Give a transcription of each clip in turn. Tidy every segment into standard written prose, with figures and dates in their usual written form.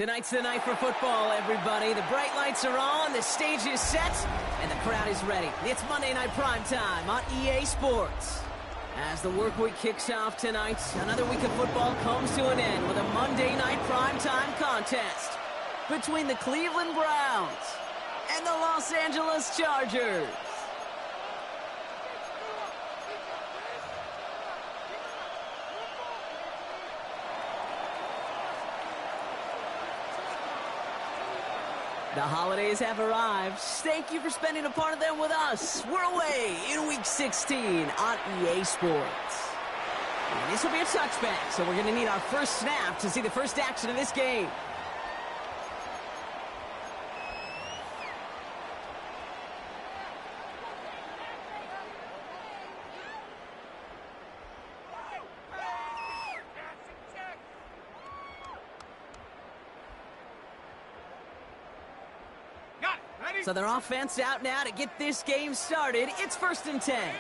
Tonight's the night for football, everybody. The bright lights are on, the stage is set, and the crowd is ready. It's Monday Night Prime Time on EA Sports. As the work week kicks off tonight, another week of football comes to an end with a Monday night primetime contest between the Cleveland Browns and the Los Angeles Chargers. The holidays have arrived. Thank you for spending a part of them with us. We're away in Week 16 on EA Sports. And this will be a touchback, so we're going to need our first snap to see the first action of this game. So their offense out now to get this game started. It's 1st and 10.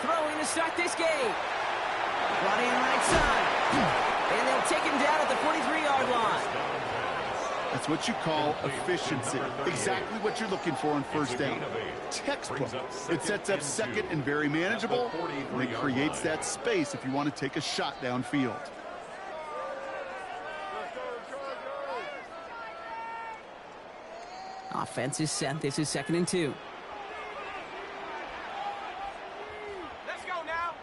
Throwing to start this game. Brought in right side. And they'll take him down at the 43-yard line. That's what you call efficiency. Exactly what you're looking for on first down. Textbook. It sets up second and very manageable, and it creates that space if you want to take a shot downfield. Offense is set. This is 2nd and 2. Let's go now.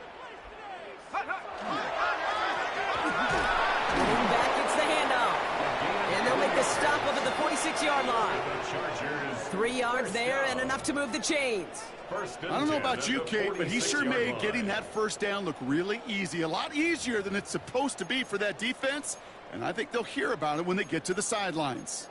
Getting back, it's the handoff. And they'll make the stop up at the 46-yard line. 3 yards there and enough to move the chains. I don't know about you, Kate, but he sure made getting that first down look really easy. A lot easier than it's supposed to be for that defense. And I think they'll hear about it when they get to the sidelines.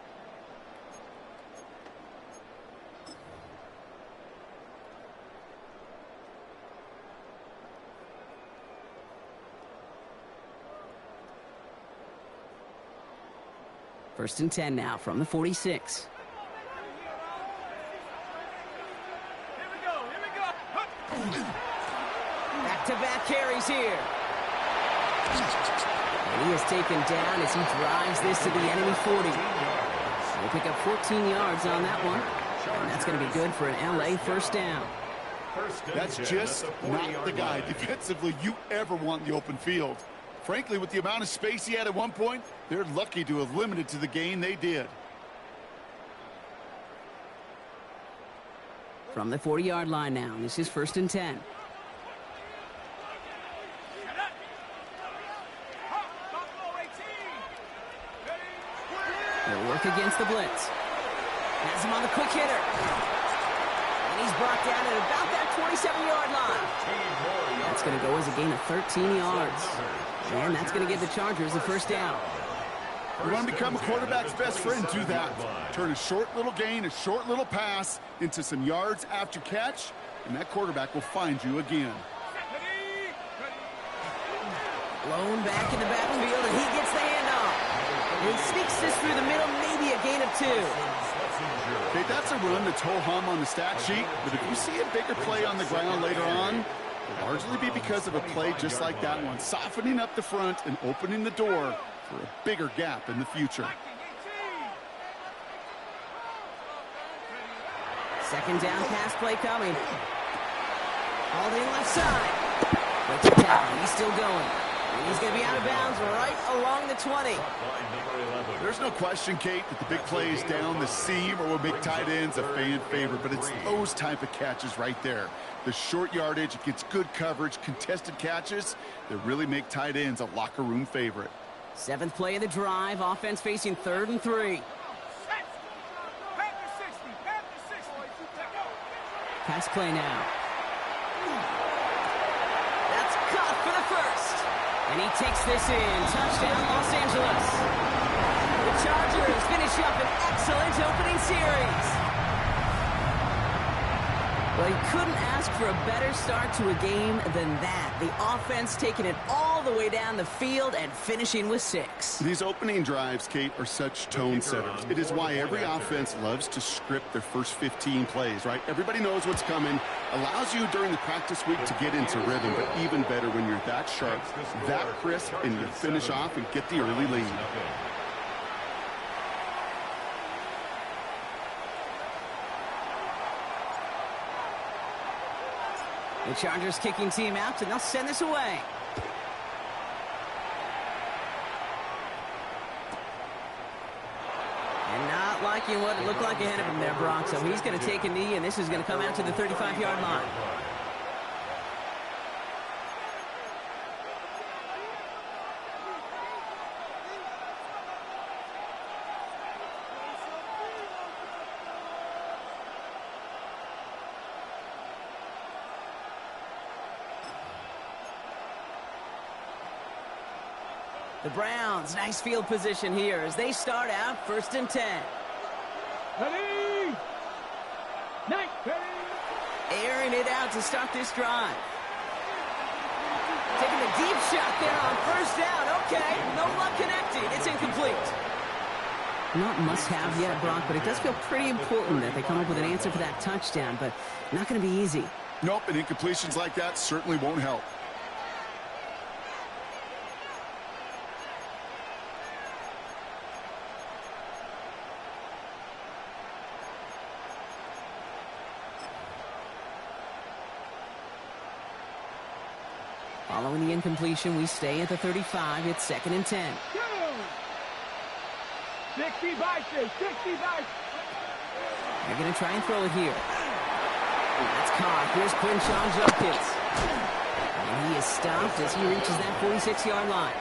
First and 10 now from the 46. Back-to-back carries here. And he is taken down as he drives this to the enemy 40. He'll pick up 14 yards on that one. And that's going to be good for an LA first down. That's just not the guy defensively you ever want in the open field. Frankly, with the amount of space he had at one point, they're lucky to have limited to the gain they did. From the 40-yard line now, this is 1st and 10. They'll work against the blitz. Has him on the quick hitter. And he's brought down at about that 27-yard line. That's going to go as a gain of 13 yards. And that's going to give the Chargers the first down. You want to become a quarterback's best friend, do that. Turn a short little gain, a short little pass into some yards after catch, and that quarterback will find you again. Blown back in the backfield, and he gets the handoff. And he sneaks this through the middle, maybe a gain of 2. Okay, that's a run that's ho-hum on the stat sheet, but if you see a bigger play on the ground later on, it'll largely be because of a play just like that one, softening up the front and opening the door for a bigger gap in the future. 2nd down pass play coming. Hauled in left side. Breaks it down. He's still going. And he's going to be out of bounds right along the 20. There's no question, Kate, that the big plays down the seam or will make tight ends a fan favorite, but it's those type of catches right there. The short yardage, it gets good coverage, contested catches that really make tight ends a locker room favorite. 7th play of the drive. Offense facing 3rd and 3. Pass play now. That's caught for the first. And he takes this in. Touchdown, Los Angeles. The Chargers finish up an excellent opening series. Well, he couldn't ask for a better start to a game than that. The offense taking it all the way down the field and finishing with 6. These opening drives, Kate, are such tone setters. It is why every offense loves to script their first 15 plays, right? Everybody knows what's coming. Allows you during the practice week to get into rhythm, but even better when you're that sharp, that crisp, and you finish off and get the early lead. The Chargers kicking team out, and they'll send this away. And not liking what it looked like ahead of him there, Brock. So he's going to take a knee, and this is going to come out to the 35-yard line. The Browns, nice field position here as they start out 1st and 10. Ready! Night, ready! Airing it out to start this drive. Taking a deep shot there on 1st down. Okay, no luck connecting. It's incomplete. Not must-have yet, Brock, but it does feel pretty important that they come up with an answer for that touchdown, but not going to be easy. Nope, and incompletions like that certainly won't help. Following the incompletion, we stay at the 35. It's 2nd and 10. 60 biceps, 60 biceps. They're going to try and throw it here. That's caught. Here's Quinshawn Judkins. And he is stopped as he reaches that 46-yard line.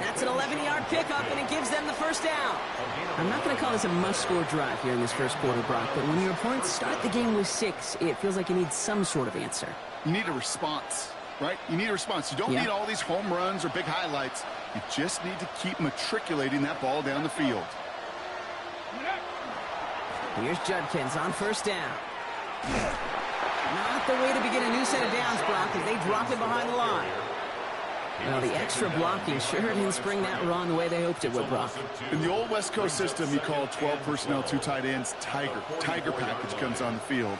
That's an 11-yard pickup, and it gives them the 1st down. I'm not going to call this a must-score drive here in this first quarter, Brock, but when your opponents start the game with 6, it feels like you need some sort of answer. You need a response, right? You need a response. You don't need all these home runs or big highlights. You just need to keep matriculating that ball down the field. Here's Judkins on 1st down. Not the way to begin a new set of downs, Brock, as they drop it behind the line. Well, the extra blocking sure didn't spring that run the way they hoped it would, Brock. In the old West Coast system, you call 12 personnel, 2 tight ends, Tiger. Tiger package comes on the field.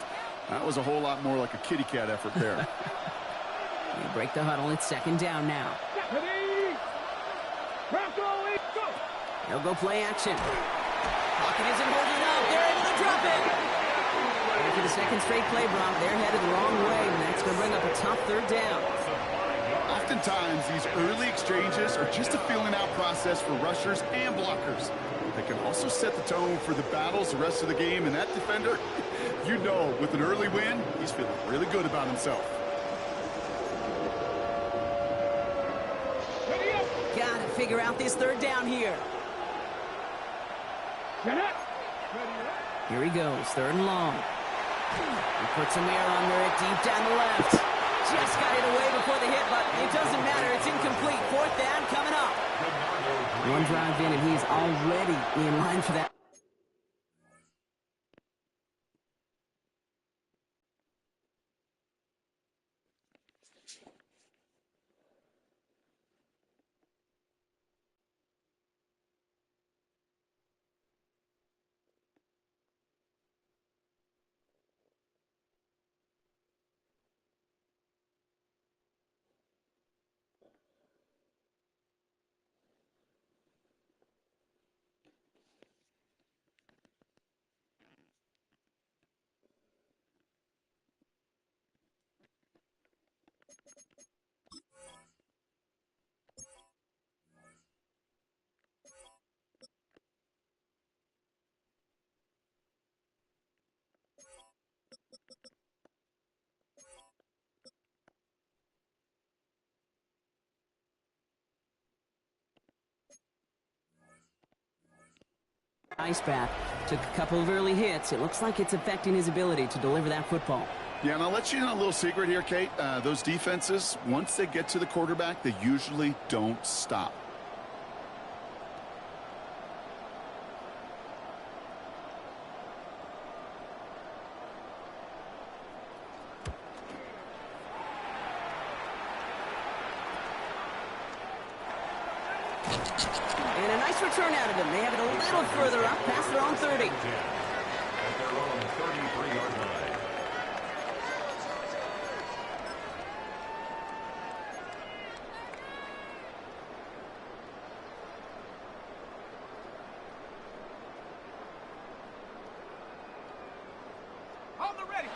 That was a whole lot more like a kitty cat effort there. They break the huddle. It's 2nd down now. They'll go play action. Pocket isn't holding up. They're able to drop it. And for the 2nd straight play, Brock, they're headed the wrong way, and that's going to bring up a tough 3rd down. Oftentimes, these early exchanges are just a filling-out process for rushers and blockers. They can also set the tone for the battles the rest of the game, and that defender, you know, with an early win, he's feeling really good about himself. Got to figure out this 3rd down here. Here he goes, 3rd and long. He puts some air under it, deep down the left. Just got it away before the hit, but it doesn't matter. It's incomplete. 4th down coming up. One drive in, and he's already in line for that. Ice bath. Took a couple of early hits. It looks like it's affecting his ability to deliver that football. Yeah, and I'll let you know a little secret here, Kate. Those defenses, once they get to the quarterback, they usually don't stop. And a nice return out of them. They have it a little further up past their own 30. At their own 33-yard line.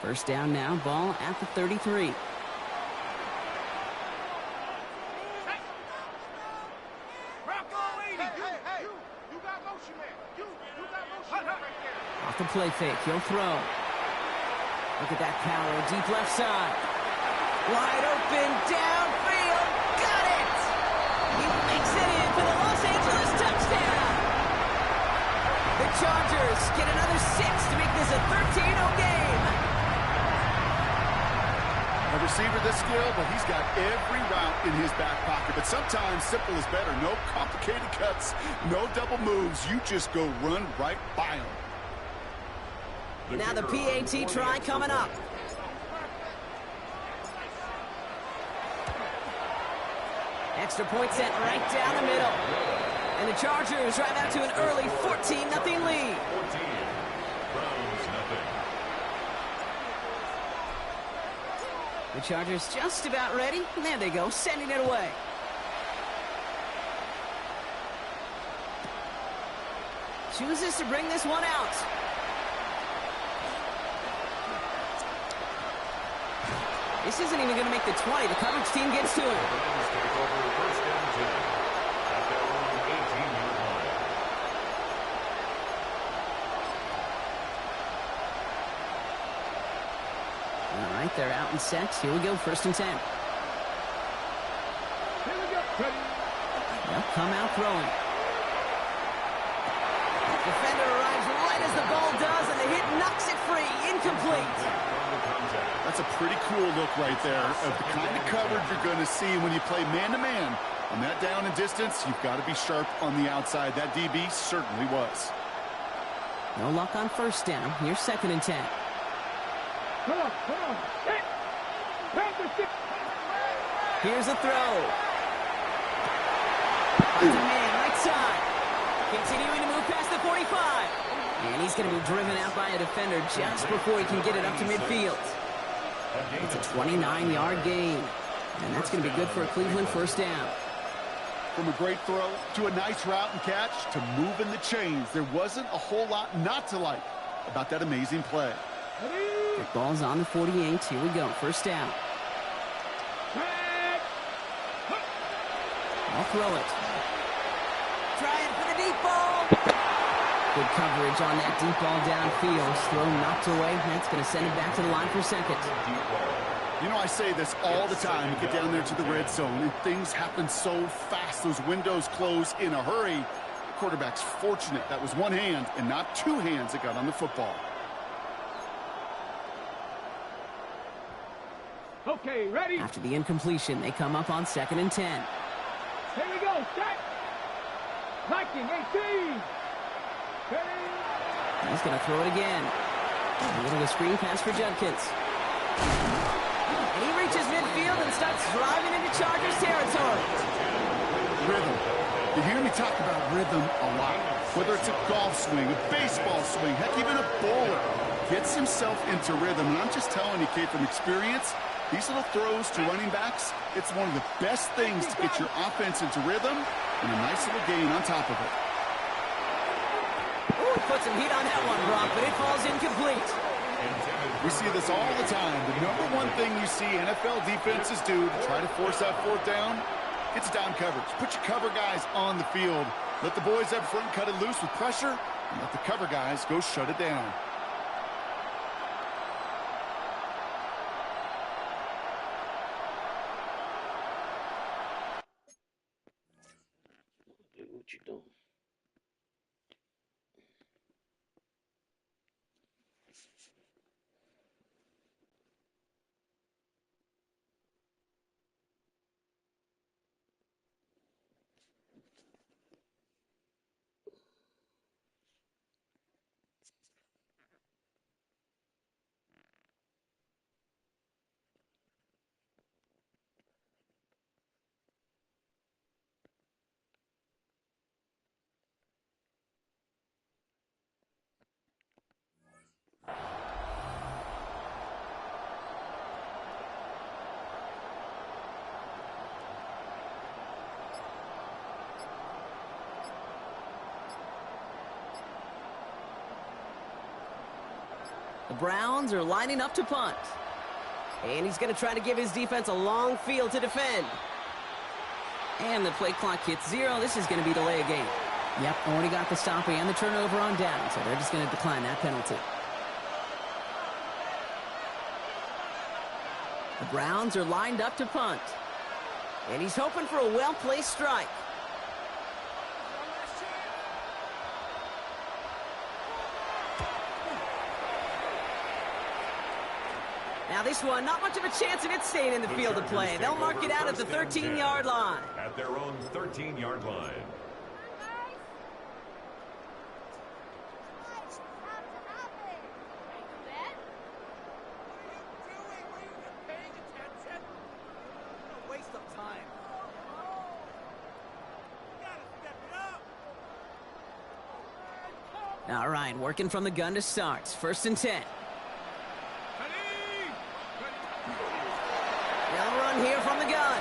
First down now, ball at the 33. Off the play fake, he'll throw. Look at that power, deep left side. Wide open, downfield, got it! He makes it in for the Los Angeles touchdown! The Chargers get another 6 to make this a 13-0 game. A receiver this skilled, but he's got every route in his back pocket. But sometimes simple is better. No complicated cuts, no double moves. You just go run right by him. Now the PAT try coming up. Extra point sent right down the middle. And the Chargers drive out to an early 14-0 lead. 14. Browns nothing. The Chargers just about ready. And there they go, sending it away. Chooses to bring this one out. This isn't even going to make the 20. The coverage team gets to him. Browns take over first and 10 at their own 18-yard line. All right, they're out and set. Here we go, first and 10. Here we go. Ready. They'll come out throwing. Defender arrives right as the ball does, and the hit knocks it free. Incomplete. That's a pretty cool look right there of the kind of coverage you're going to see when you play man-to-man. On that down and distance, you've got to be sharp on the outside. That DB certainly was. No luck on first down. Here's second and 10. Come on. Hit. Panther 6. Here's a throw. Finds a man right side. Continuing to move past the 45. And he's going to be driven out by a defender just before he can get it up to midfield. It's a 29-yard gain. And that's going to be good for a Cleveland first down. From a great throw to a nice route and catch to moving the chains, there wasn't a whole lot not to like about that amazing play. The ball's on the 48. Here we go. First down. I'll throw it. Trying for the deep ball. Good coverage on that deep ball downfield. Throw knocked away. That's going to send it back to the line for second. You know, I say this all the time. You get down there to the red zone, and things happen so fast. Those windows close in a hurry. The quarterback's fortunate that was one hand and not two hands that got on the football. Okay, ready. After the incompletion, they come up on second and 10. Here we go. Set. Viking 18. Ready. He's going to throw it again. A little screen pass for Judkins. And he reaches midfield and starts driving into Chargers territory. Rhythm. You hear me talk about rhythm a lot. Whether it's a golf swing, a baseball swing, heck, even a bowler gets himself into rhythm. And I'm just telling you, Kate, from experience, these little throws to running backs, it's one of the best things to get your offense into rhythm and a nice little gain on top of it. Ooh, he put some heat on that one, Brock, but it falls incomplete. We see this all the time. The number one thing you see NFL defenses do to try to force that fourth down, it's down coverage. Put your cover guys on the field. Let the boys up front cut it loose with pressure, and let the cover guys go shut it down. What you doing? The Browns are lining up to punt. And he's going to try to give his defense a long field to defend. And the play clock hits 0. This is going to be delay a game. Yep, already got the stop and the turnover on down, so they're just going to decline that penalty. The Browns are lined up to punt. And he's hoping for a well-placed strike. Now this one, not much of a chance of it staying in the field of play. They'll mark it out at the 13-yard line. At their own 13-yard line. All right, working from the gun to start. 1st and 10. They'll run here from the gun.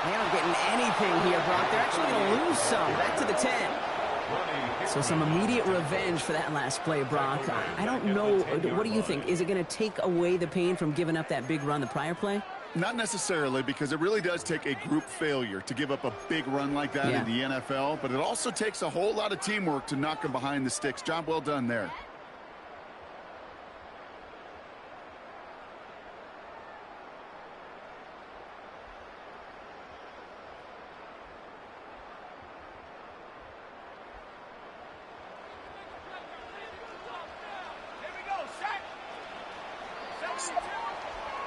They aren't getting anything here, Brock. They're actually going to lose some. Back to the 10. So some immediate revenge for that last play, Brock. I don't know. What do you think? Is it going to take away the pain from giving up that big run the prior play? Not necessarily, because it really does take a group failure to give up a big run like that in the NFL, but it also takes a whole lot of teamwork to knock them behind the sticks. Job well done there.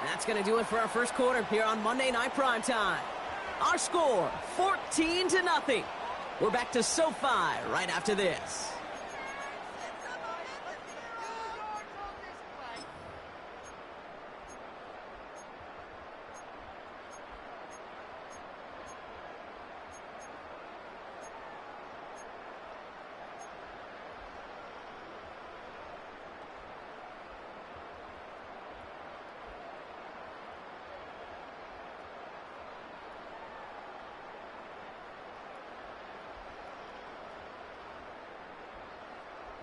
That's going to do it for our first quarter here on Monday Night Primetime. Our score, 14-0. We're back to SoFi right after this.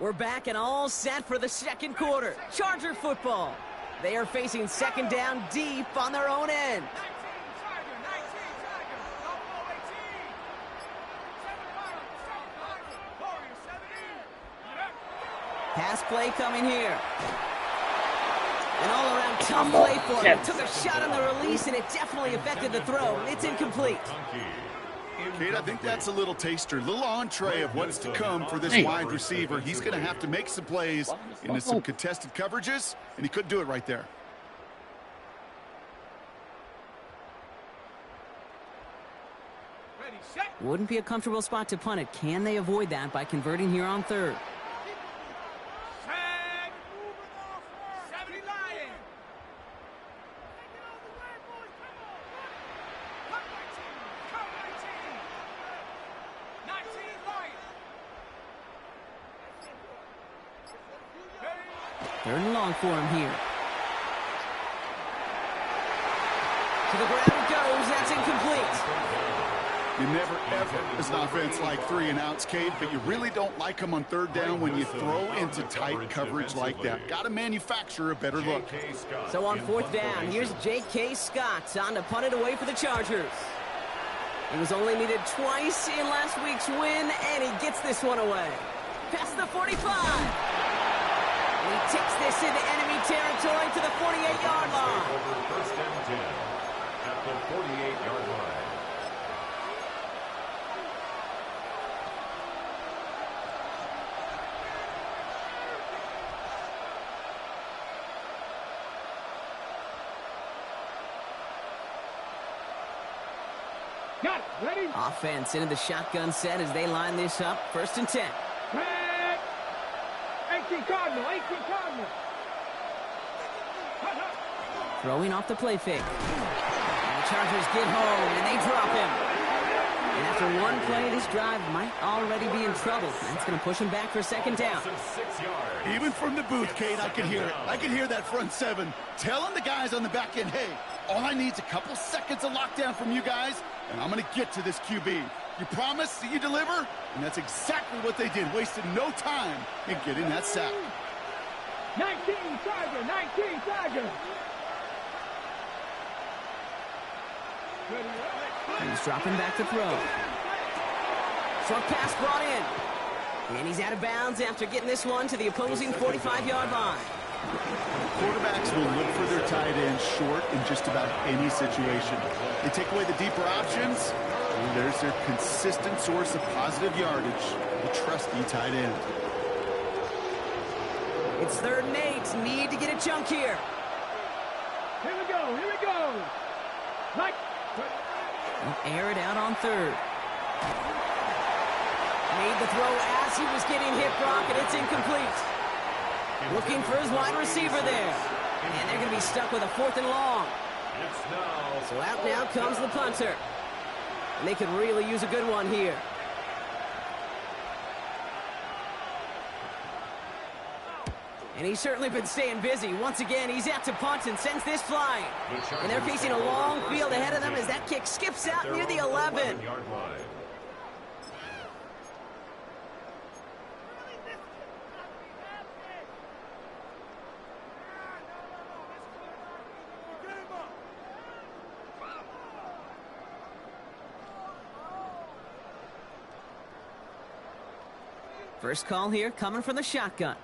We're back and all set for the second quarter. Charger football. They are facing second down deep on their own end. Pass play coming here. An all-around tough play for him. Took a shot on the release, and it definitely affected the throw. It's incomplete. Kate, I think that's a little taster, a little entree of what's to come for this wide receiver. He's going to have to make some plays into some contested coverages, and he couldn't do it right there. Wouldn't be a comfortable spot to punt it. Can they avoid that by converting here on 3rd? Third and long for him here. To the ground it goes. That's incomplete. You never, ever, as an offense, like 3 and outs, Kate, but you really don't like them on 3rd down when you throw into tight coverage like that. Got to manufacture a better look. So on 4th down, here's J.K. Scott on to punt it away for the Chargers. He was only needed twice in last week's win, and he gets this one away. Past the 45. He takes this into enemy territory to the 48-yard line. Over 1st and 10 at the 48-yard line. Got it. Ready? Offense into the shotgun set as they line this up. 1st and 10. 18 Cardinal, 18 Cardinal. Throwing off the play fake. And the Chargers get home, and they drop him. And after one play, this drive might already be in trouble. That's going to push him back for 2nd down. Even from the booth, Kate, I can hear it. I can hear that front 7 telling the guys on the back end, hey, all I need is a couple seconds of lockdown from you guys, and I'm going to get to this QB. You promise that you deliver? And that's exactly what they did. Wasted no time in getting that sack. 19 Tiger, 19 Tiger. He's dropping back to throw. Short pass brought in. And he's out of bounds after getting this one to the opposing 45-yard line. Quarterbacks will look for their tight end short in just about any situation. They take away the deeper options, and there's their consistent source of positive yardage, the trusty tight end. It's 3rd and 8. Need to get a chunk here. Here we go, here we go. Mike. He'll air it out on 3rd. Made the throw as he was getting hit, Brock, and it's incomplete. Looking for his wide receiver there. And they're going to be stuck with a 4th and long. So out now comes the punter. And they could really use a good one here. And he's certainly been staying busy. Once again, he's out to punt and sends this flying. And they're facing a long field ahead of them as that kick skips out near the 11. First call here coming from the shotgun.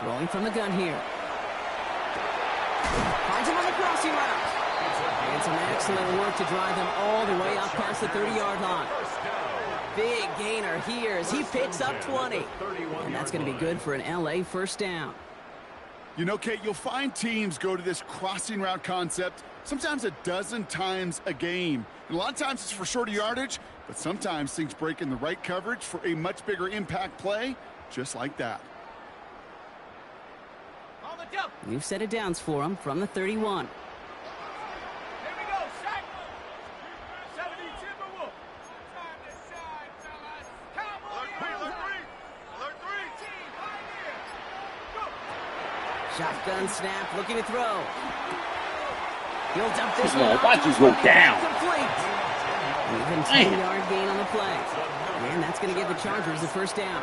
Throwing from the gun here. Finds him on the crossing route. And some excellent work to drive them all the way up past the 30-yard line. Big gainer here as he picks up 20. And that's going to be good for an LA first down. You know, Kate, you'll find teams go to this crossing route concept sometimes a dozen times a game. And a lot of times it's for shorter yardage, but sometimes things break in the right coverage for a much bigger impact play, just like that. We've set it downs for him from the 31. Here we go, Shaq. 70 Timberwolf. Time to shine, fellas. Cowboys. Alert 3. Team, pioneer. Go. Shotgun snap, looking to throw. He'll dump this Come on, one. watch this go down. Complete. Even 10-yard gain on the play. And that's going to give the Chargers the first down.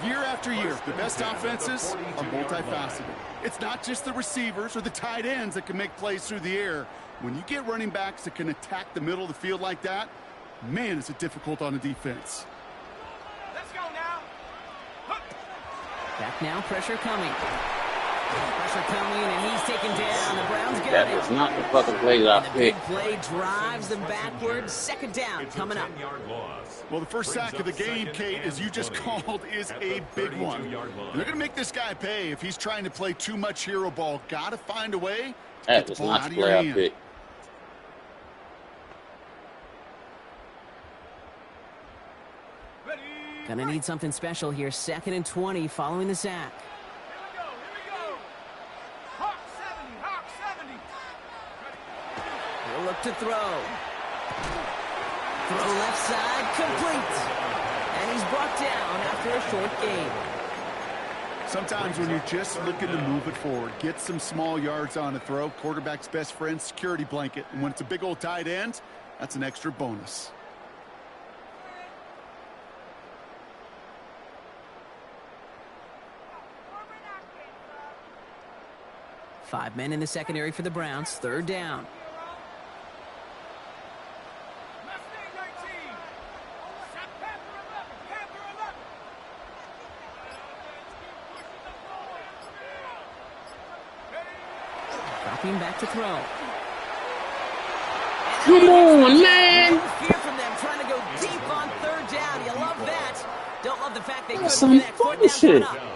Year after year, the best offenses are multifaceted. It's not just the receivers or the tight ends that can make plays through the air. When you get running backs that can attack the middle of the field like that, man, is it difficult on a defense. Let's go now. Back now, pressure coming. Pressure coming, and he's taken down. The Browns got That it. is not the fucking plays I And the big picked. play drives them backwards. Second down coming up. Well, the first sack of the game, Kate, as you just called, is a big one. And they're going to make this guy pay if he's trying to play too much hero ball. Got to find a way to That get the was ball not out the of your play I hand. picked. Gonna need something special here. 2nd and 20 following the sack. Here we go. Hawk 70. He'll look to throw. Throw left side, complete. And he's brought down after a short gain. Sometimes when you're just looking to move it forward, get some small yards on a throw, quarterback's best friend, security blanket. And when it's a big old tight end, that's an extra bonus. Five men in the secondary for the Browns. 3rd down. Mustang 19. Panther 11. Dropping back to throw. Come on, man. No fear from them trying to go deep on 3rd down. You love that. Don't love the fact they couldn't some connect. 4th down bullshit. coming up.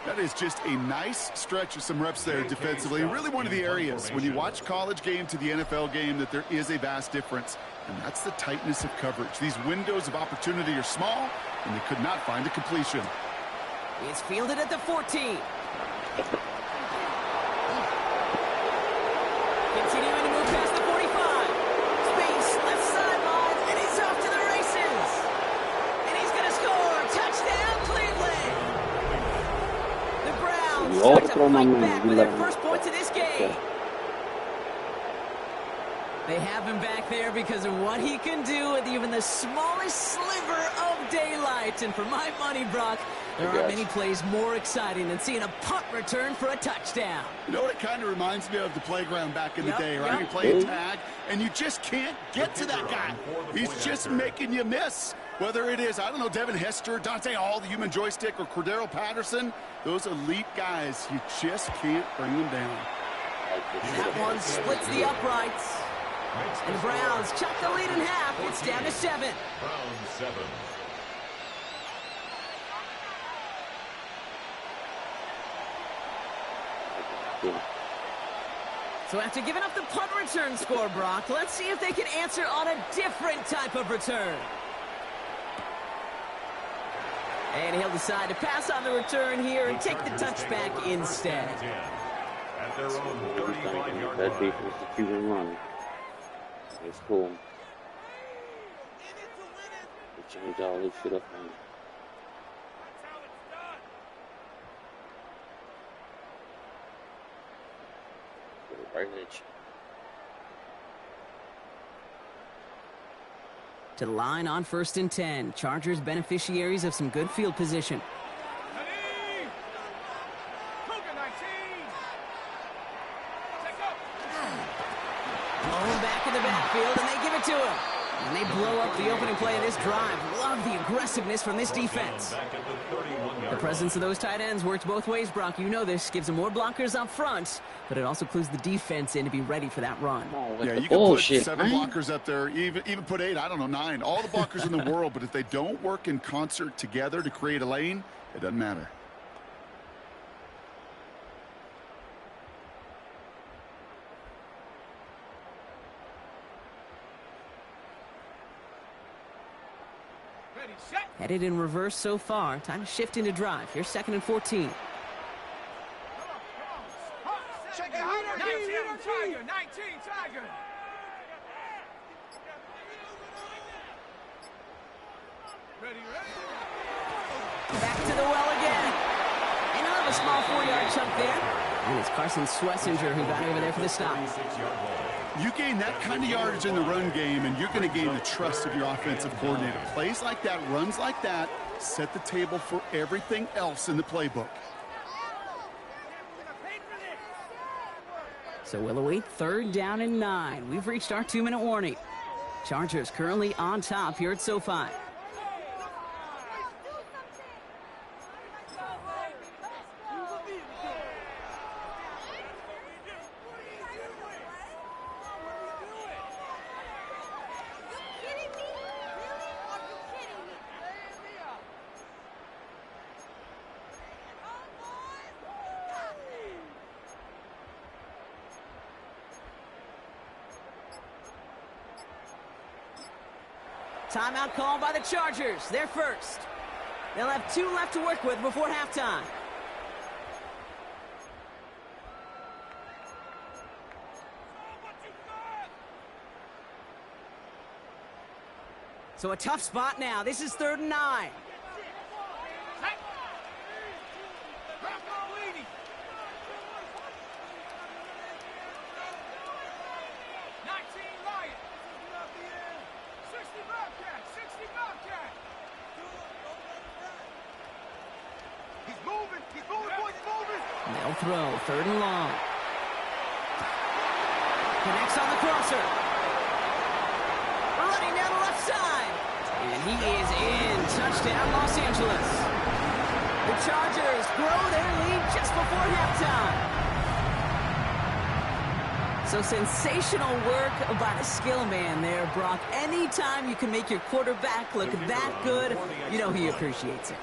That is just a nice stretch of some reps there defensively. Really one of the areas when you watch college game to the NFL game that there is a vast difference. And that's the tightness of coverage. These windows of opportunity are small, and they could not find a completion. It's fielded at the 14. Continuing to move past the 45. Space, left sideline, and he's off to the races. And he's going to score. Touchdown, Cleveland. The Browns We all start to throw my right man. back We with love their him. first points of this game. Okay. They have him back there because of what he can do with even the smallest sliver of daylight. And for my money, Brock, there aren't many plays more exciting than seeing a punt return for a touchdown. You know what it kind of reminds me of? The playground back in the day, right? Yep. You play a tag, and you just can't get to that guy. He's just making you miss. Whether it is, I don't know, Devin Hester, Dante Hall, the human joystick, or Cordero Patterson, those elite guys, you just can't bring them down. That one splits the uprights. And the Browns chuck the lead in half. It's down to 7. Browns 7. So after giving up the punt return score, Brock, let's see if they can answer on a different type of return. And he'll decide to pass on the return here and take the touchback instead. At their own 35-yard That line. defense is keep and run. It's cool. They change all this shit up on right edge. To the line on 1st and 10. Chargers beneficiaries of some good field position. Blown back in the backfield, and they give it to him. And they blow up the opening play of this drive. Love the aggressiveness from this defense. The presence of those tight ends works both ways, Brock. You know this. Gives them more blockers up front, but it also clues the defense in to be ready for that run. Yeah, you can put 7 blockers up there, even put 8, I don't know, 9. All the blockers in the world, but if they don't work in concert together to create a lane, it doesn't matter. Headed in reverse so far. Time to shift into drive. Here's 2nd and 14. Check it out. 19, Tiger. 19, Tiger. Ready. Back to the well again. And out of a small 4-yard chunk there. And it's Carson Swessinger who got over there for the stop. You gain that kind of yardage in the run game, and you're going to gain the trust of your offensive coordinator. Plays like that, runs like that, set the table for everything else in the playbook. So we'll await 3rd down and 9. We've reached our 2-minute warning. Chargers currently on top here at SoFi. Timeout called by the Chargers. They're first. They'll have 2 left to work with before halftime. So a tough spot now. This is 3rd and 9. They'll throw 3rd and long. Connects on the crosser. Running down the left side. And he is in. Touchdown, Los Angeles. The Chargers grow their lead just before halftime. So sensational work by the skill man there, Brock. Anytime you can make your quarterback look that good, you know he appreciates it.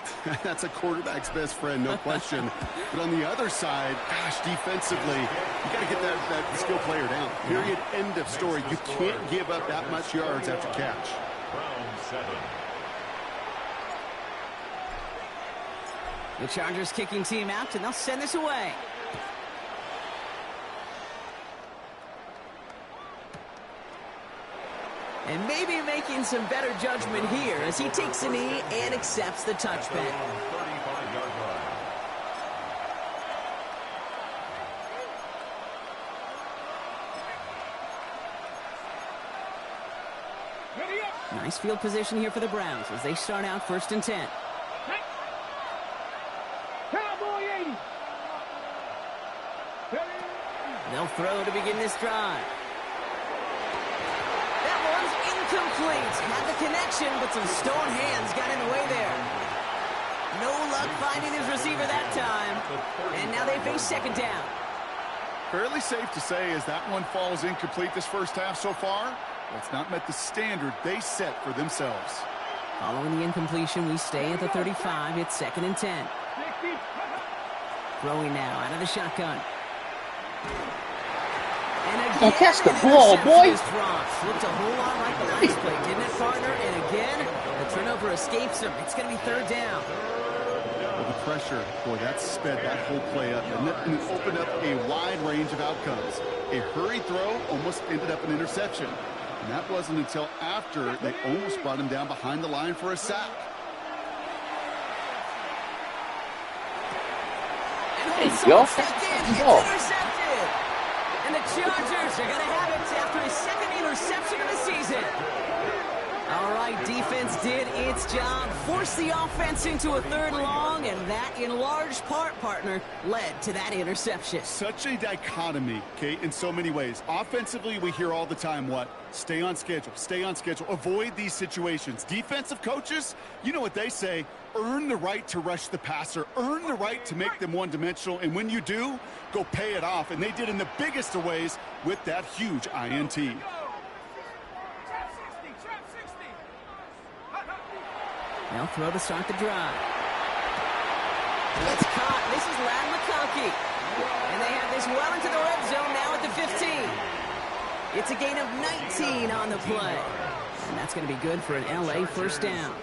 That's a quarterback's best friend, no question. But on the other side, gosh, defensively, you got to get that skill player down. Period, end of story. You can't give up that much yards after catch. Round 7. The Chargers kicking team out, and they'll send this away. And maybe making some better judgment here as he takes a knee and accepts the touchback. Nice field position here for the Browns as they start out 1st and 10. Cowboy 80. They'll throw to begin this drive. That one's incomplete. Had the connection, but some stone hands got in the way there. No luck finding his receiver that time. And now they face 2nd down. Fairly safe to say as that one falls incomplete this first half so far, it's not met the standard they set for themselves. Following the incompletion, we stay at the 35. It's 2nd and 10. Throwing now out of the shotgun. And again, catch the ball, boy. Looked a whole lot like the last play, didn't it, partner? And again, the turnover escapes him. It's going to be 3rd down. Well, the pressure, boy, that sped that whole play up. And it opened up a wide range of outcomes. A hurried throw almost ended up an interception. And that wasn't until after they almost brought him down behind the line for a sack. There you go. Intercepted. And the Chargers are going to have it after his 2nd interception of the season. All right, defense did its job, forced the offense into a 3rd and long, and that, in large part, partner, led to that interception. Such a dichotomy, Kate, in so many ways. Offensively, we hear all the time what? Stay on schedule, avoid these situations. Defensive coaches, you know what they say, earn the right to rush the passer, earn the right to make them one-dimensional, and when you do, go pay it off. And they did in the biggest of ways with that huge INT. They'll throw to start the drive. It's caught. This is Lad McConkey. And they have this well into the red zone now at the 15. It's a gain of 19 on the play. And that's going to be good for an LA 1st down.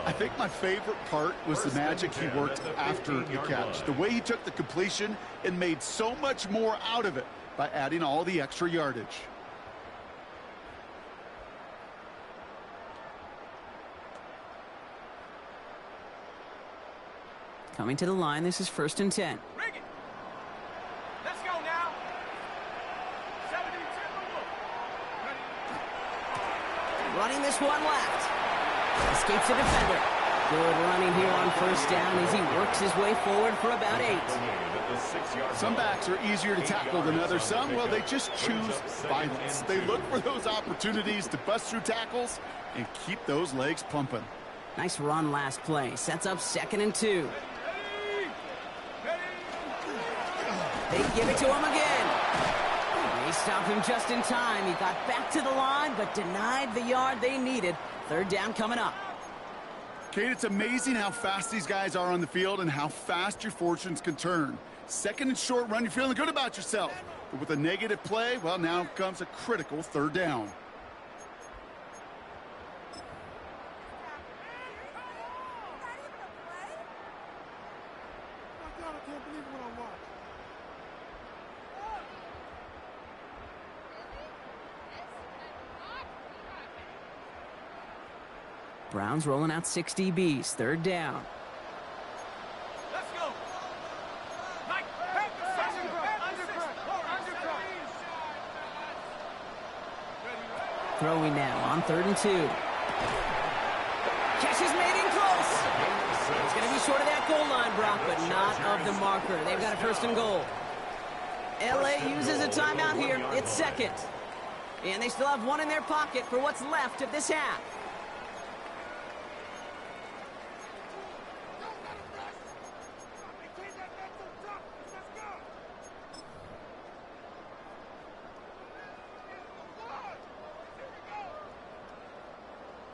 I think my favorite part was the magic he worked after the catch. The way he took the completion and made so much more out of it by adding all the extra yardage. Coming to the line, this is 1st and 10. Let's go now. 72. Running this one left. Escapes the defender. Good running here on 1st down as he works his way forward for about 8. Some backs are easier to tackle than others. Some, well, they just choose violence. They look for those opportunities to bust through tackles and keep those legs pumping. Nice run last play. Sets up 2nd and 2. They give it to him again. They stopped him just in time. He got back to the line, but denied the yard they needed. 3rd down coming up. Kate, it's amazing how fast these guys are on the field and how fast your fortunes can turn. 2nd and short run, you're feeling good about yourself. But with a negative play, well, now comes a critical 3rd down. Browns rolling out 6 DBs. 3rd down. Let's go. Mike, Throwing now on 3rd and 2. Catch is made in close. It's going to be short of that goal line, Brock, but not of the marker. They've got a 1st and goal. LA uses a timeout here. It's 2nd. And they still have one in their pocket for what's left of this half.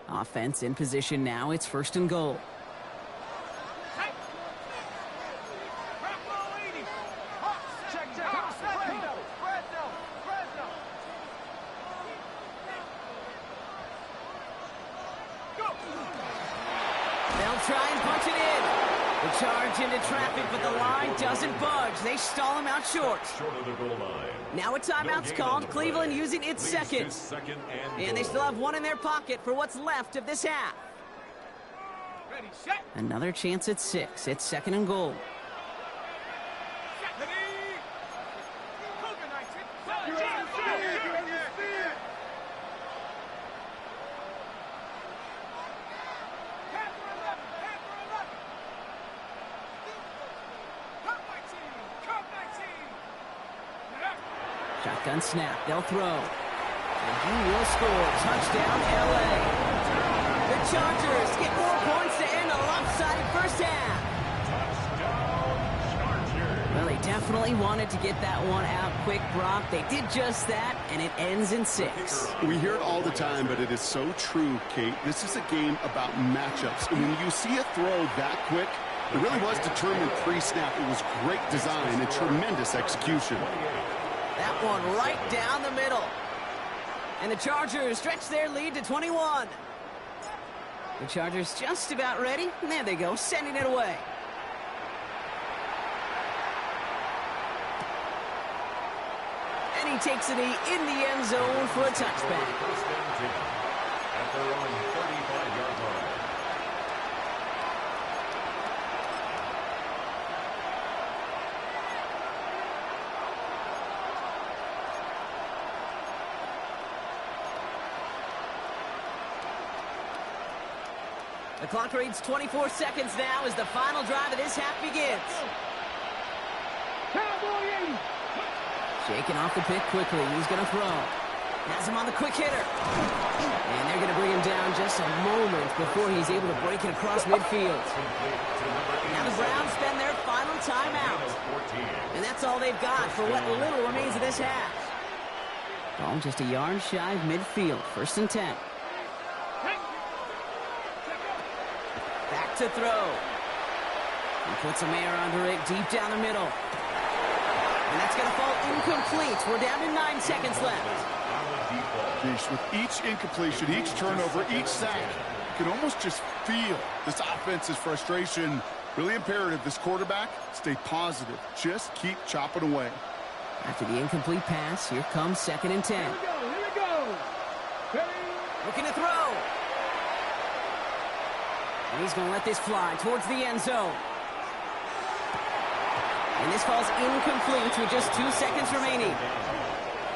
Offense in position now. It's 1st and goal. They'll try and punch it in. The charge into traffic, but the line doesn't budge. They stall him out short. Short of the goal line. Now a timeout's called. Cleveland using its 2nd. And they still have one in their pocket for what's left of this half. Ready, set. Another chance at 6. It's 2nd and goal. Ready. Shotgun snap. They'll throw. And he will score. Touchdown, L.A. The Chargers get more points to end a lopsided first half. Well, they definitely wanted to get that one out quick, Brock. They did just that, and it ends in 6. We hear it all the time, but it is so true, Kate. This is a game about matchups. And when you see a throw that quick, it really was determined pre-snap. It was great design and tremendous execution. That one right down the middle. And the Chargers stretch their lead to 21. The Chargers just about ready. And there they go, sending it away. And he takes it in the end zone for a touchback. At their own 35-yard line. The clock reads 24 seconds now as the final drive of this half begins. Cowboy 80. Shaking off the pick quickly. He's going to throw. Has him on the quick hitter. And they're going to bring him down just a moment before he's able to break it across midfield. Now the Browns spend their final timeout. And that's all they've got for what little remains of this half. Ball just a yard shy of midfield. 1st and 10. Back to throw. He puts some air under it deep down the middle. And that's going to fall incomplete. We're down to 9 seconds left. Geesh, with each incompletion, each turnover, each sack, you can almost just feel this offense's frustration. Really imperative, this quarterback, stay positive. Just keep chopping away. After the incomplete pass, here comes 2nd and 10. Here we go. Looking to throw. And he's going to let this fly towards the end zone. And this falls incomplete with just 2 seconds remaining.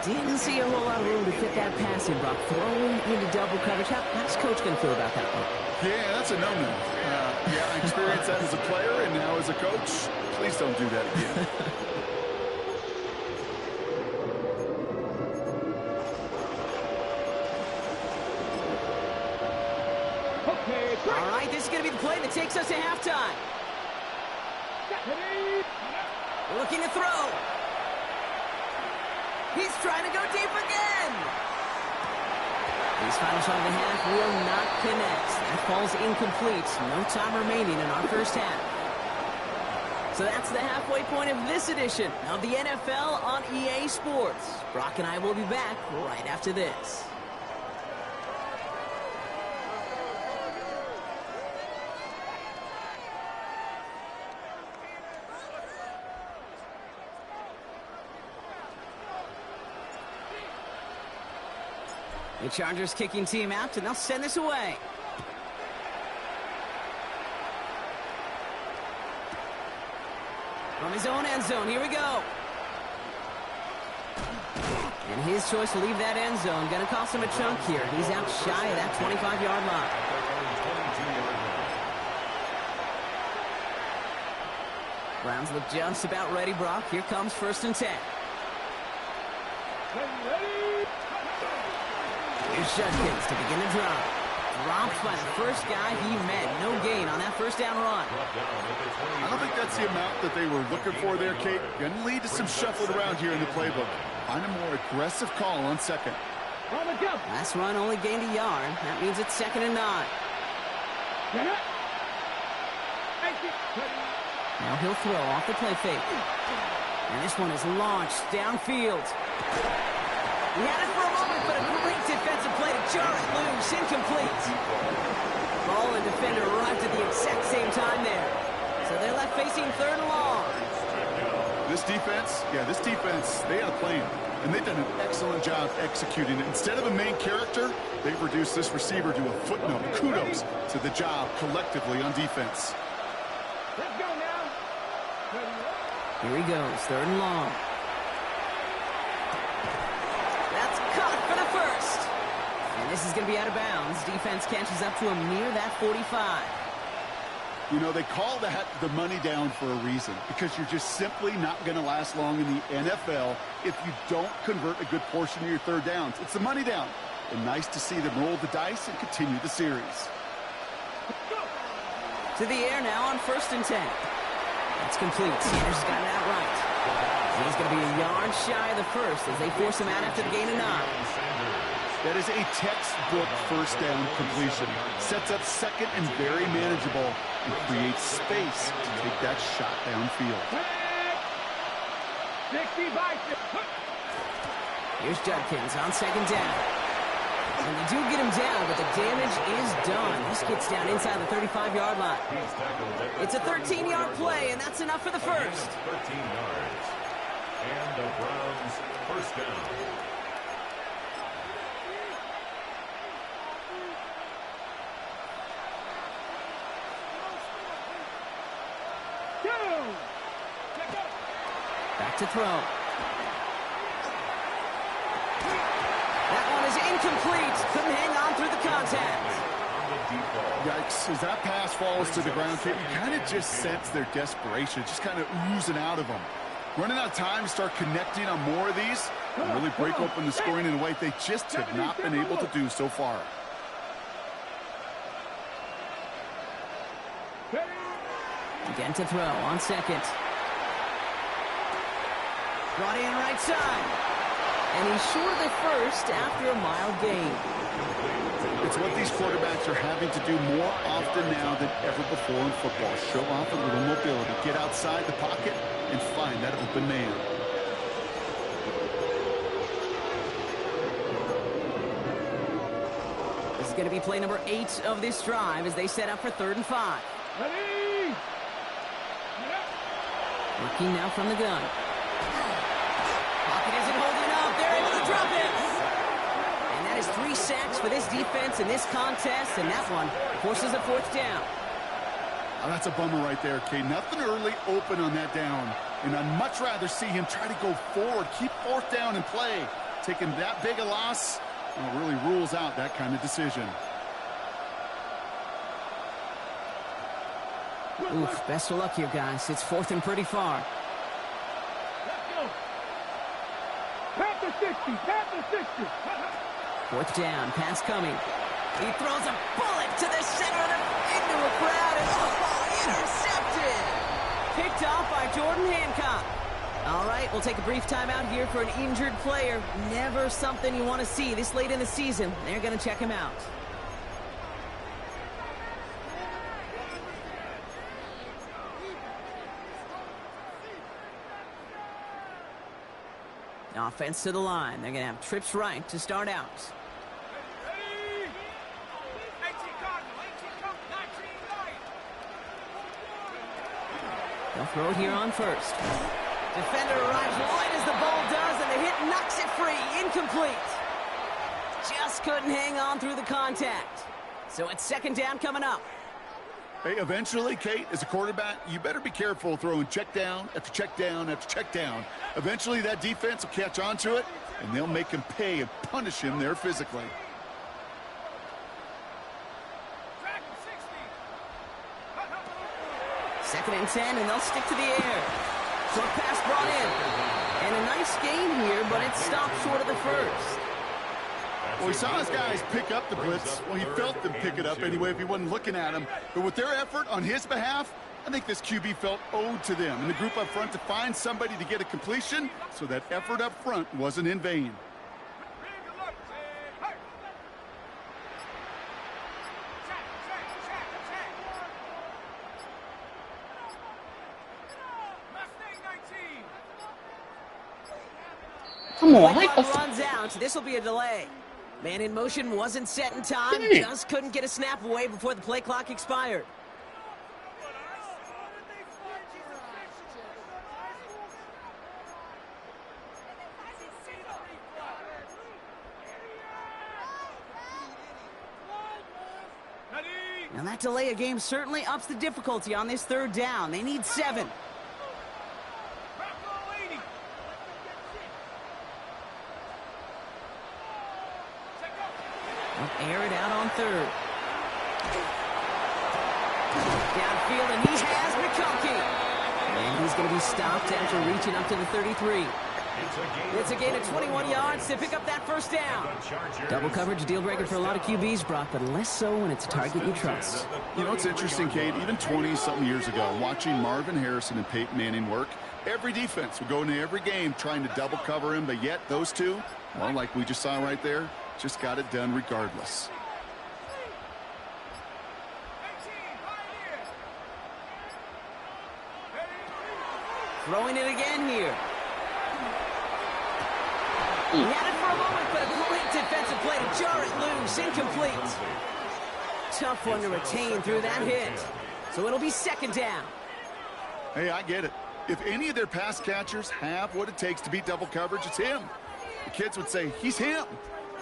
Didn't see a whole lot of room to fit that pass in, Brock. Throwing into double coverage. How's Coach going to feel about that one? Yeah, that's a no-no. Yeah, I experienced that as a player and now as a coach. Please don't do that again. All right, this is going to be the play that takes us to halftime. Looking to throw. He's trying to go deep again. His final shot of the half will not connect. That falls incomplete. No time remaining in our first half. So that's the halfway point of this edition of the NFL on EA Sports. Brock and I will be back right after this. The Chargers kicking team out, and they'll send this away. From his own end zone, here we go. And his choice to leave that end zone going to cost him a chunk here. He's out shy of that 25-yard line. Browns look just about ready, Brock. Here comes 1st and 10. Here's Judkins to begin the drive. Dropped by the first guy he met. No gain on that first down run. I don't think that's the amount that they were looking for there, Kate. Going to lead to some shuffling around here in the playbook. Find a more aggressive call on 2nd. Last run only gained a yard. That means it's 2nd and 9. Now he'll throw off the play fake. And this one is launched downfield. He had it for a moment, but a great defensive play to jar it loose. Incomplete. Ball and defender arrived at the exact same time there. So they're left facing 3rd and long. This defense, they had a plan. And they've done an excellent job executing it. Instead of a main character, they've reduced this receiver to a footnote. Kudos to the job collectively on defense. Let's go now. Here he goes, 3rd and long. That's caught for the first. And this is going to be out of bounds. Defense catches up to him near that 45. You know, they call that the money down for a reason, because you're just simply not going to last long in the NFL if you don't convert a good portion of your third downs. It's the money down. And nice to see them roll the dice and continue the series. To the air now on 1st and 10. That's complete. Sanders got it out right. He's going to be a yard shy of the first as they force him out after the gain of 9. That is a textbook first down completion. Sets up second and very manageable and creates space to take that shot downfield. 65. Here's Judkins on 2nd down. And they do get him down, but the damage is done. This gets down inside the 35-yard line. It's a 13-yard play, and that's enough for the first. 13 yards. And the Browns first down. Back to throw. That one is incomplete. Couldn't hang on through the contact. Yikes. As that pass falls to the ground, you kind of just sense their desperation, just kind of oozing out of them. Running out of time to start connecting on more of these and really break open the scoring in a way they just have not been able to do so far. Again to throw on 2nd. Brought in right side. And he's short of the first after a mild gain. It's what these quarterbacks are having to do more often now than ever before in football. Show off a little mobility. Get outside the pocket and find that open man. This is going to be play number 8 of this drive as they set up for 3rd and 5. Ready? Working now from the gun. Pocket isn't holding up. They're able to drop it. And that is 3 sacks for this defense in this contest, and that one forces a 4th down. Oh, that's a bummer right there, Kate. Nothing early open on that down. And I'd much rather see him try to go forward, keep 4th down and play. Taking that big a loss, well, really rules out that kind of decision. Oof, best of luck here, guys. It's 4th and pretty far. Let's go. Panther 60. Panther 60. 4th down, pass coming. He throws a bullet to the center of the into a crowd, and intercepted. Picked off by Jordan Hancock. All right, we'll take a brief timeout here for an injured player. Never something you want to see this late in the season. They're going to check him out. Offense to the line. They're going to have trips right to start out. They'll throw it here on 1st. Defender arrives wide as the ball does, and the hit knocks it free. Incomplete. Just couldn't hang on through the contact. So it's 2nd down coming up. Hey, eventually, Kate, as a quarterback, you better be careful throwing check down after check down after check down. Eventually, that defense will catch on to it, and they'll make him pay and punish him there physically. 2nd and 10, and they'll stick to the air. Short pass brought in. And a nice gain here, but it stopped short of the first. Well, he saw his guys pick up the blitz. Well, he felt them pick it up anyway if he wasn't looking at him. But with their effort on his behalf, I think this QB felt owed to them and the group up front to find somebody to get a completion, so that effort up front wasn't in vain. Come on, Play what clock the runs out. This will be a delay. Man in motion wasn't set in time. Dang. Just couldn't get a snap away before the play clock expired. Now that delay of game certainly ups the difficulty on this 3rd down. They need 7. They'll air it out on 3rd. Downfield, and he has McConkey. And he's going to be stopped after reaching up to the 33. It's a gain of 21 yards to pick up that first down. Double coverage, deal breaker for a lot of QBs, Brock, but less so when it's a target you trust. You know, it's interesting, Kate, even 20-something years ago, watching Marvin Harrison and Peyton Manning work, every defense would go into every game trying to double cover him, but yet those two, well, like we just saw right there, just got it done regardless. Throwing it again here. He had it for a moment, but a great defensive play to jar it loose. Incomplete. Tough one to retain through that hit. So it'll be second down. Hey, I get it. If any of their pass catchers have what it takes to beat double coverage, it's him. The kids would say, he's him.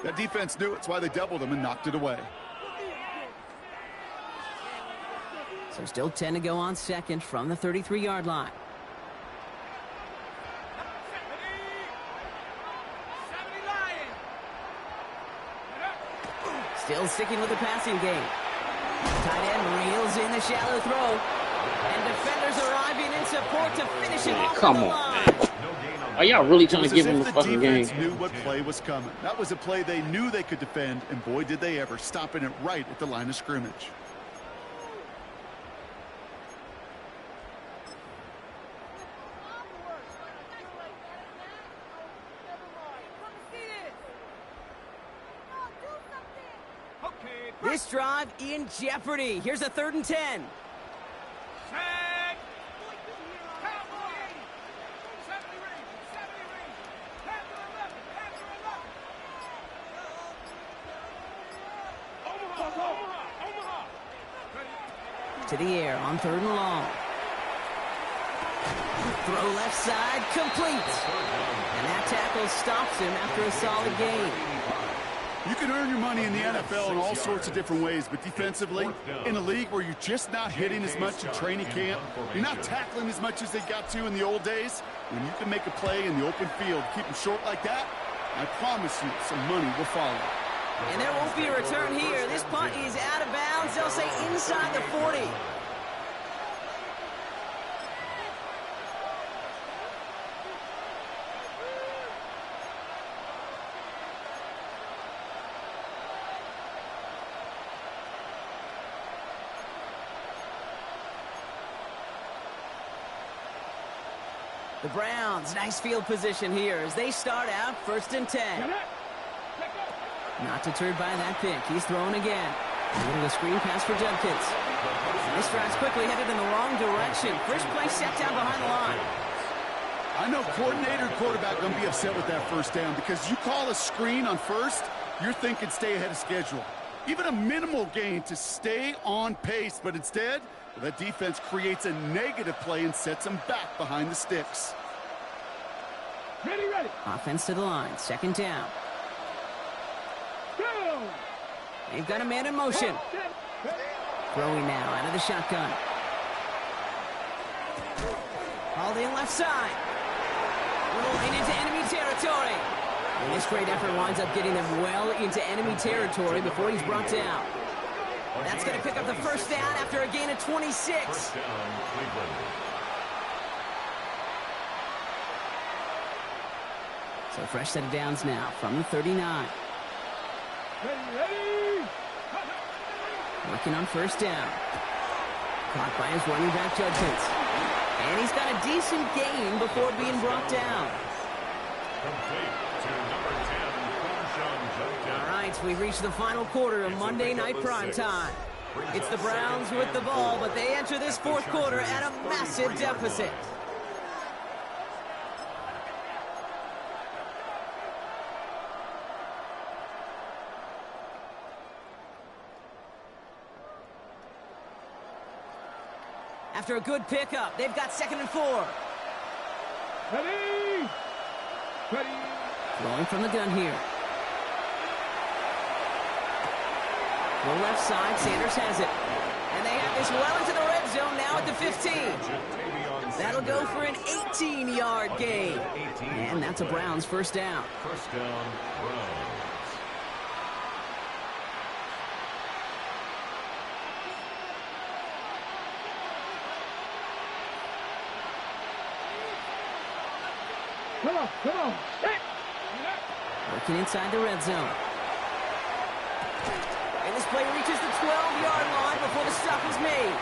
That defense knew it. That's why they doubled him and knocked it away. So still 10 to go on second from the 33-yard line. Still sticking with the passing game. Tight end reels in the shallow throw. And defenders arriving in support to finish it off. Come on, man. Are y'all really trying to give him the fucking game? The defense knew what play was coming. That was a play they knew they could defend, and boy, did they ever, stopping it right at the line of scrimmage. This drive in jeopardy. Here's a 3rd and 10. To the air on 3rd and long. Throw left side, complete. And that tackle stops him after a solid gain. You can earn your money in the NFL in all sorts of different ways, but defensively, in a league where you're just not hitting as much in training camp, you're not tackling as much as they got to in the old days, when you can make a play in the open field, keep them short like that, I promise you some money will follow. And there won't be a return here. This punt is out of bounds. They'll say inside the 40. The Browns, nice field position here as they start out 1st and 10. Not deterred by that pick. He's throwing again. A little screen pass for Judkins. This drive's quickly headed in the wrong direction. First play set down behind the line. I know coordinator and quarterback going to be upset with that first down because you call a screen on first, you're thinking stay ahead of schedule. Even a minimal gain to stay on pace, but instead, that defense creates a negative play and sets them back behind the sticks. Ready. Offense to the line. 2nd down. Go. They've got a man in motion. Throwing now out of the shotgun. Hauled in left side. Rolling into enemy territory. And this great effort winds up getting them well into enemy territory before he's brought down. That's going to pick up the first down after a gain of 26. So fresh set of downs now from the 39. Ready. Working on first down. Caught by his running back, Judkins. And he's got a decent gain before being brought down. All right, we've reached the final quarter of Monday Night Primetime. It's the Browns with the ball, but they enter this 4th quarter at a massive deficit. After a good pickup, they've got 2nd and 4. Ready. Rolling from the gun here. Go left side, Sanders has it. And they have this well into the red zone now at the 15. That'll go for an 18-yard gain. And that's a Browns first down. First down, Browns. Come on, come on. Hey. Working inside the red zone. And this play reaches the 12-yard line before the stop is made.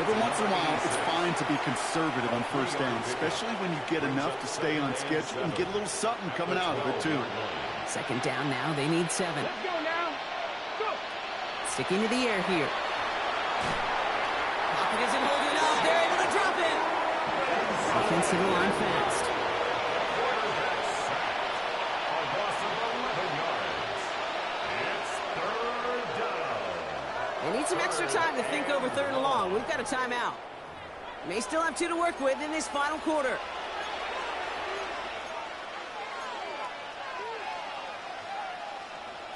Every once in a while, it's fine to be conservative on first down, especially when you get enough to stay on schedule and get a little something coming out of it, too. Second down now. They need 7. Let's go now. Go. Sticking to the air here. Pocket isn't holding up. They're able to drop it. Offensive line fast. They need some extra time to think over 3rd and long. We've got a timeout. May still have 2 to work with in this final quarter.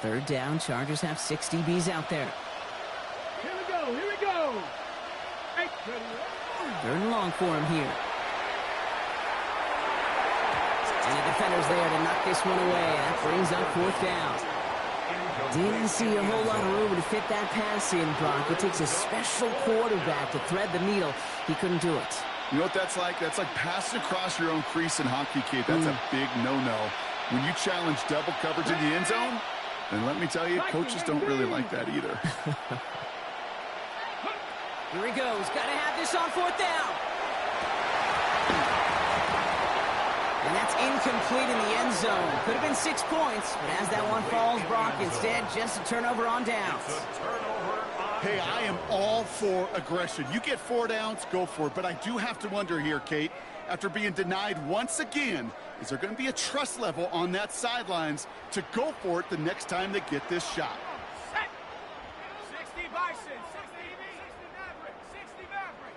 Third down. Chargers have 6 DBs out there. Here we go, here we go. Hey. 3rd and long for him here. And the defender's there to knock this one away. That brings up 4th down. Didn't see a whole lot of room to fit that pass in, Brock. It takes a special quarterback to thread the needle. He couldn't do it. You know what that's like? That's like passing across your own crease in hockey, Kate. That's a big no-no. When you challenge double coverage in the end zone, then let me tell you, coaches don't really like that either. Here he goes. Got to have this on 4th down. And that's incomplete in the end zone. Could have been 6 points, but as that one falls, Brock, instead, just a turnover on downs. Hey, I am all for aggression. You get 4 downs, go for it. But I do have to wonder here, Kate, after being denied once again, is there going to be a trust level on that sidelines to go for it the next time they get this shot? 60 Bison, 60 Maverick, 60 Maverick.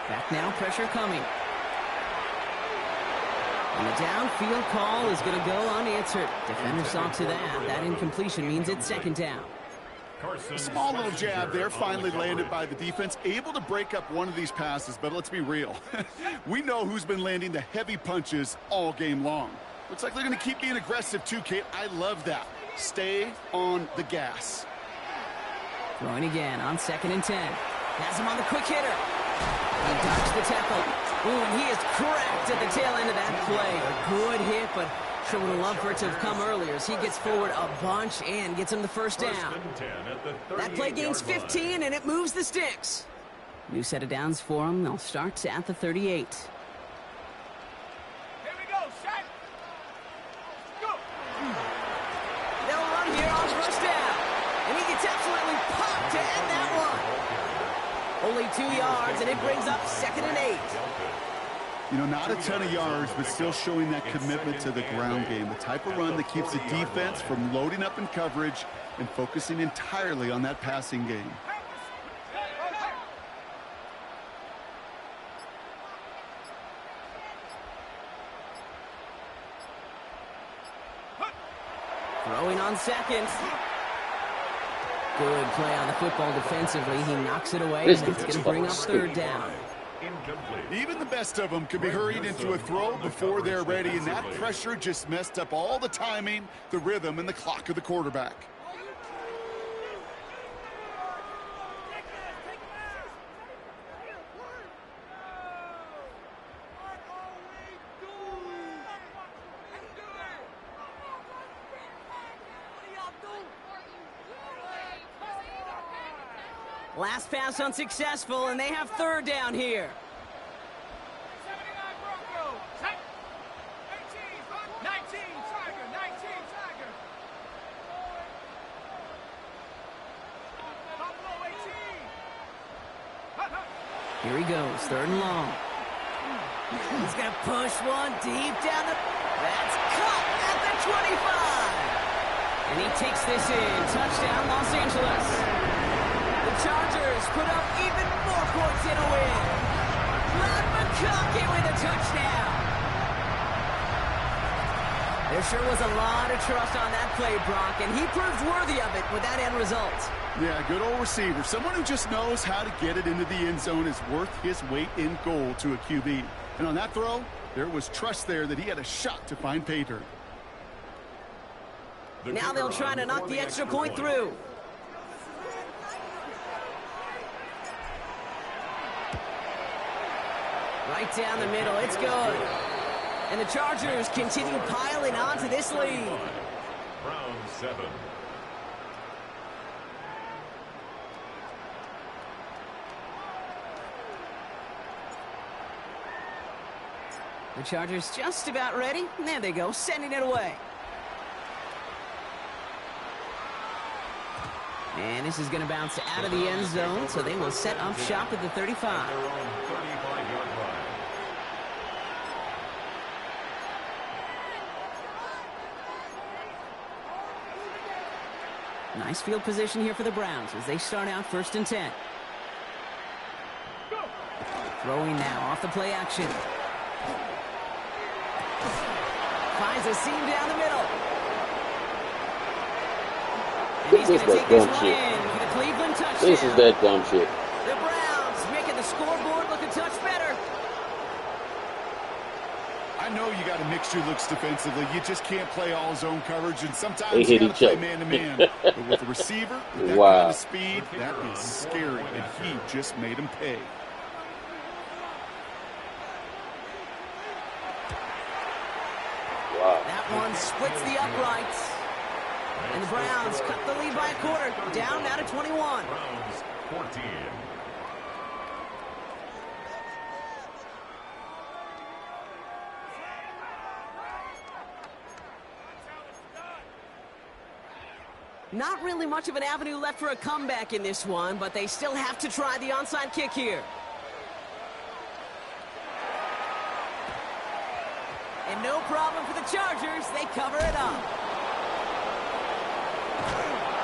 Back now, pressure coming. And the downfield call is going to go unanswered. Defender saw to that. That incompletion means it's 2nd down. A small little jab there, finally landed by the defense. Able to break up one of these passes, but let's be real. We know who's been landing the heavy punches all game long. Looks like they're going to keep being aggressive too, Kate. I love that. Stay on the gas. Throwing again on 2nd and 10. Has him on the quick hitter. He dodged the tackle. Ooh, and he is cracked at the tail end of that play. A good hit, but sure would have loved for it to have come earlier as he gets forward a bunch and gets him the 1st down. That play gains 15, and it moves the sticks. New set of downs for them. They'll start at the 38. Here we go, set. Go. They'll run here on 1st down. And he gets absolutely popped to end that one. Only 2 yards, and it brings up 2nd and 8. You know, not a ton of yards, but still showing that commitment to the ground game. The type of run that keeps the defense from loading up in coverage and focusing entirely on that passing game. Throwing on 2nd. Good play on the football defensively. He knocks it away, and it's going to bring up 3rd down. Even the best of them can be hurried into a throw before they're ready, and that pressure just messed up all the timing, the rhythm, and the clock of the quarterback. Last pass unsuccessful, and they have 3rd down here. 79 Broncos. 19 Tiger, 19 Tiger. Buffalo 18. Here he goes, 3rd and long. He's going to push one deep down the... That's caught at the 25. And he takes this in. Touchdown, Los Angeles. The Chargers put up even more points in a win. Matt McConkey with a touchdown. There sure was a lot of trust on that play, Brock, and he proved worthy of it with that end result. Yeah, good old receiver. Someone who just knows how to get it into the end zone is worth his weight in gold to a QB. And on that throw, there was trust there that he had a shot to find pay dirt. Now they'll try to knock the extra point through. Right Right down the middle. It's good. And the Chargers continue piling on to this lead. Round 7. The Chargers just about ready. And there they go, sending it away. And this is going to bounce out of the end zone, so they will set up shop at the 35. Their own 35-yard line. Nice field position here for the Browns as they start out 1st and 10. Throwing now off the play action. Finds a seam down the middle. And he's going to take this one in for the Cleveland touchdown. This is that dumb shit. The Browns making the scoreboard look a touch better. I know you got a mixture looks defensively. You just can't play all zone coverage, and sometimes They you hit got to each play other. man-to-man. But with the receiver, with that Wow. kind of speed, that is scary, and he just made him pay. Wow. That one splits the uprights. And the Browns cut the lead by a quarter, down now to 21. Browns 14. Not really much of an avenue left for a comeback in this one, but they still have to try the onside kick here. And no problem for the Chargers. They cover it up.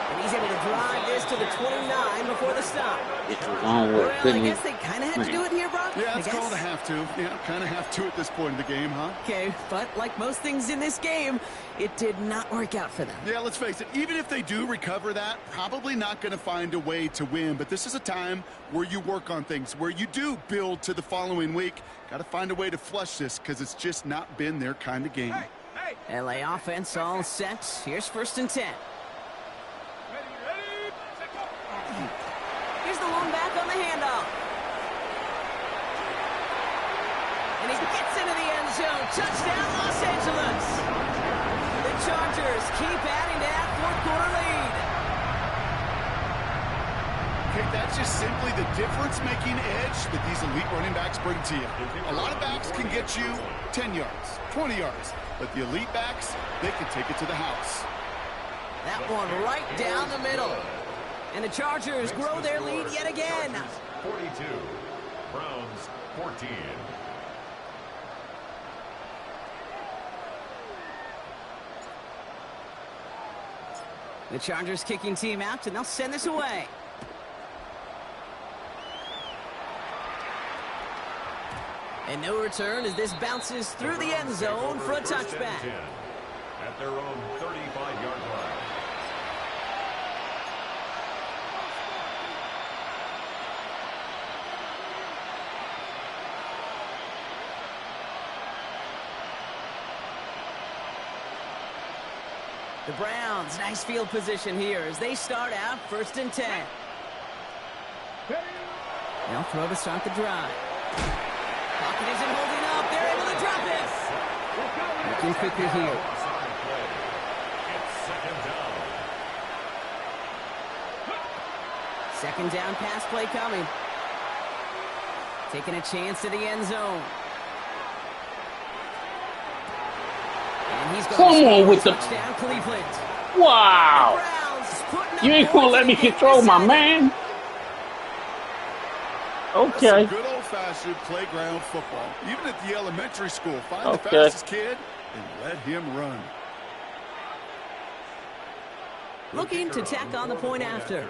And he's able to drive this to the 29 before the stop. It was on work, Well, I couldn't he? guess they kind of had to do it here, Brock. Yeah, I it's guess. called a have to. Yeah, kind of have to at this point in the game, huh? Okay, but like most things in this game, it did not work out for them. Yeah, let's face it, even if they do recover that, probably not going to find a way to win. But this is a time where you work on things, where you do build to the following week. Got to find a way to flush this because it's just not been their kind of game. LA offense all set. Here's 1st and 10. Here's the one back on the handoff. And he gets into the end zone. Touchdown, Los Angeles. The Chargers keep adding to that 4th quarter lead. Okay, that's just simply the difference-making edge that these elite running backs bring to you. A lot of backs can get you 10 yards, 20 yards, but the elite backs, they can take it to the house. That one right down the middle. And the Chargers grow their lead yet again. 42. Browns 14. The Chargers kicking team out, and they'll send this away. And no return as this bounces through the end zone for a touchback. At their own 35-yard line. The Browns, nice field position here as they start out 1st and 10. They'll throw to start the drive. Pocket isn't holding up. They're able to drop it. Looking quickly here. Offside play. It's 2nd down. 2nd down pass play coming. Taking a chance to the end zone. And he's going Come to on with the... touchdown Cleveland. Wow. Browns putting up You ain't gonna points let me and getting control my decided. man? That's Okay. some good old-fashioned playground football. Even at the elementary school, find the Okay. fastest kid and let him run. Looking to tack on the point after.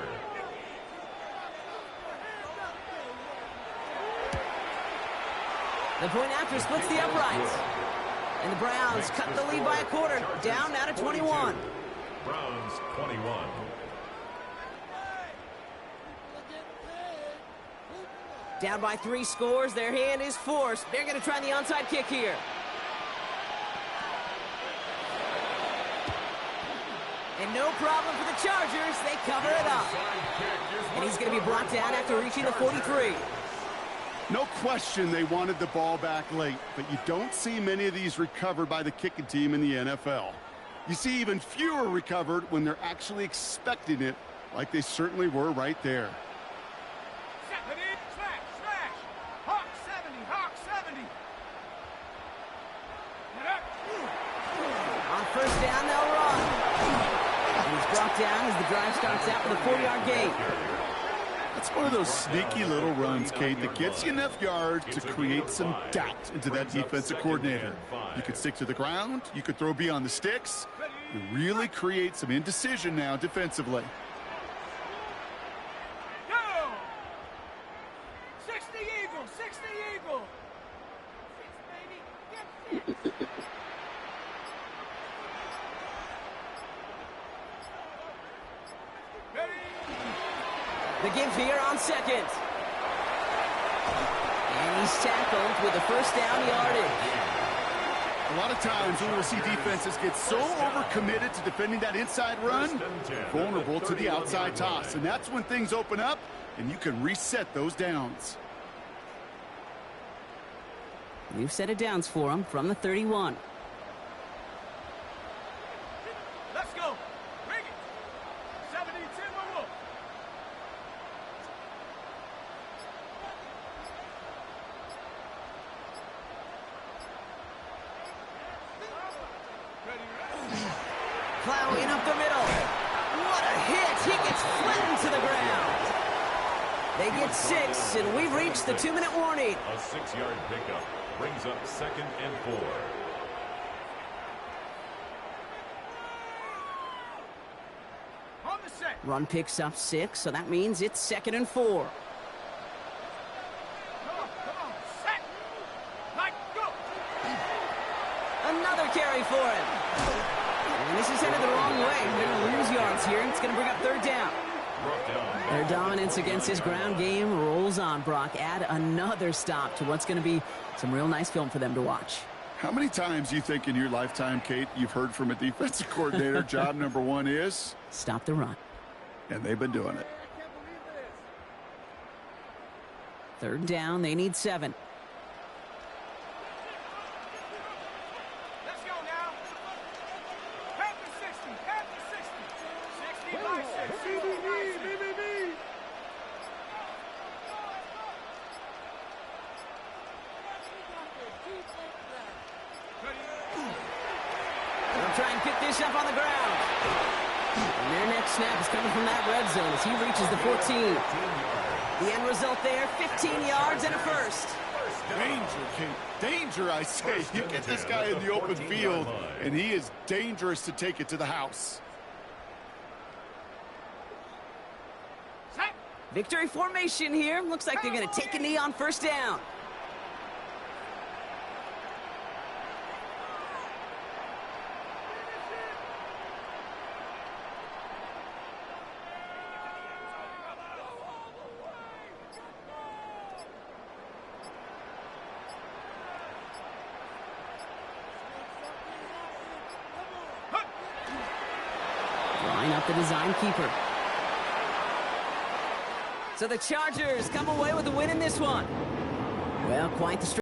The point after splits the uprights. And the Browns cut the lead by a quarter, down now to 21. Browns 21. Down by 3 scores, their hand is forced. They're going to try the onside kick here. And no problem for the Chargers. They cover it up. And he's going to be brought down after reaching the 43. No question they wanted the ball back late, but you don't see many of these recovered by the kicking team in the NFL. You see even fewer recovered when they're actually expecting it, like they certainly were right there. Hawk 70, Hawk 70. On first down, they'll run. And he's brought down as the drive starts out with a 4-yard gain. That's one of those sneaky little runs, Kate, that gets you enough yards to create some doubt into that defensive coordinator. You could stick to the ground. You could throw beyond the sticks. You really create some indecision now defensively. Go! 60 Eagle, 60 Eagle. 6, baby. Get 6. The give here on second. And he's tackled with a first down yardage. A lot of times we will see defenses get so overcommitted to defending that inside run, vulnerable to the outside toss. And that's when things open up and you can reset those downs. New set of downs for him from the 31. Let's go. Bring it. 70, 10, one more. Plowing up the middle. What a hit. He gets flattened to the ground. They get 6, and we've reached the 2-minute warning. A 6-yard pickup brings up 2nd and 4. On the set. Run picks up 6, so that means it's 2nd and 4. Come on. Set. Like, go. Another carry for him. And this is headed the wrong way. They're going to lose yards here, and it's going to bring up 3rd down. Their dominance against his ground game rolls on, Brock. Add another stop to what's going to be some real nice film for them to watch. How many times do you think in your lifetime, Kate, you've heard from a defensive coordinator, job number 1 is? Stop the run. And they've been doing it. 3rd down, they need 7. Let's go now. Half the 60, half the 60. 60 by 6. BBB. They'll try and pick this up on the ground. And their next snap is coming from that red zone as he reaches the 14. The end result there, 15 yards and a first. Danger, Kate. Danger, I say. You get this guy in the open field, and he is dangerous to take it to the house. Set. Victory formation here. Looks like they're going to take a knee on first down. Line up the design keeper. So the Chargers come away with a win in this one. Well, quite the